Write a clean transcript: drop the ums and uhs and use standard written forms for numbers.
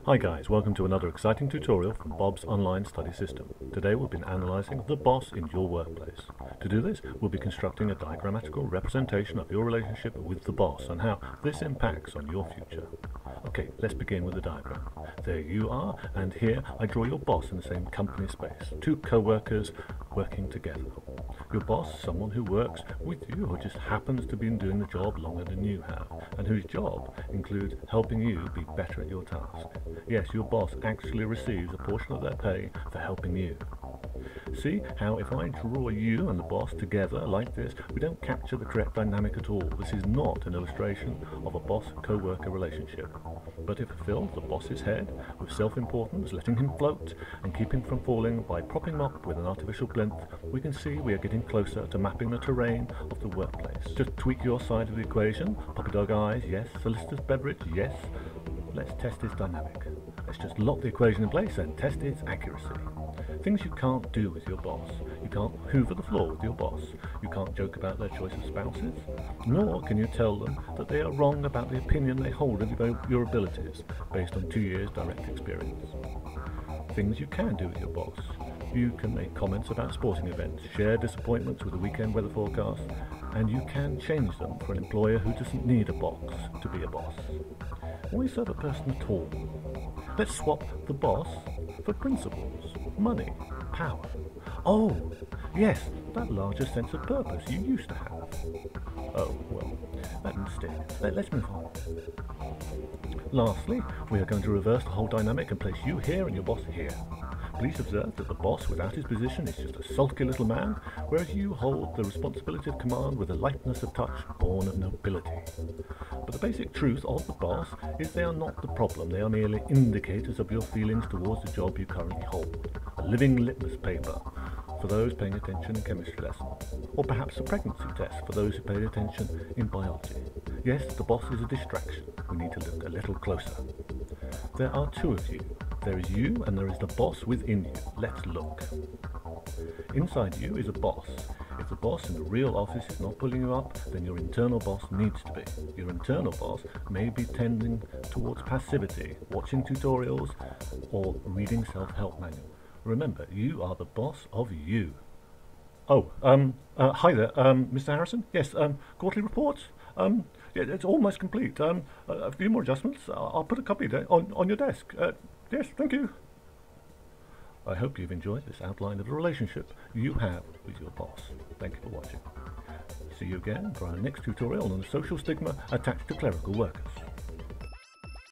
Hi guys, welcome to another exciting tutorial from Bob's Online Study System. Today we'll be analysing the boss in your workplace. To do this, we'll be constructing a diagrammatical representation of your relationship with the boss and how this impacts on your future. Okay, let's begin with the diagram. There you are, and here I draw your boss in the same company space. Two co-workers working together. Your boss, someone who works with you or just happens to be doing the job longer than you have, and whose job includes helping you be better at your task. Yes, your boss actually receives a portion of their pay for helping you. See how if I draw you and the boss together like this, we don't capture the correct dynamic at all. This is not an illustration of a boss-co-worker relationship. But if it fills the boss's head with self-importance, letting him float and keeping from falling by propping him up with an artificial plinth, we can see we are getting closer to mapping the terrain of the workplace. Just tweak your side of the equation. Puppy dog eyes, yes. Solicitor's beverage, yes. Let's test its dynamic. Let's just lock the equation in place and test its accuracy. Things you can't do with your boss. You can't hoover the floor with your boss. You can't joke about their choice of spouses. Nor can you tell them that they are wrong about the opinion they hold of your abilities based on 2 years direct experience. Things you can do with your boss. You can make comments about sporting events, share disappointments with the weekend weather forecast, and you can change them for an employer who doesn't need a boss to be a boss. Why serve a person at all? Let's swap the boss for principles, money, power. Oh, yes, that larger sense of purpose you used to have. Oh, well, that didn't stick. Let's move on. Lastly, we are going to reverse the whole dynamic and place you here and your boss here. Please observe that the boss without his position is just a sulky little man, whereas you hold the responsibility of command with a lightness of touch born of nobility. But the basic truth of the boss is they are not the problem, they are merely indicators of your feelings towards the job you currently hold. A living litmus paper for those paying attention in chemistry lesson, or perhaps a pregnancy test for those who paid attention in biology. Yes, the boss is a distraction. We need to look a little closer. There are two of you. There is you and there is the boss within you. Let's look. Inside you is a boss. If the boss in the real office is not pulling you up, then your internal boss needs to be. Your internal boss may be tending towards passivity, watching tutorials, or reading self-help manuals. Remember, you are the boss of you. Oh, hi there, Mr. Harrison? Yes, quarterly reports? Yeah, it's almost complete. A few more adjustments. I'll put a copy there on your desk. Yes, thank you. I hope you've enjoyed this outline of the relationship you have with your boss. Thank you for watching. See you again for our next tutorial on the social stigma attached to clerical workers.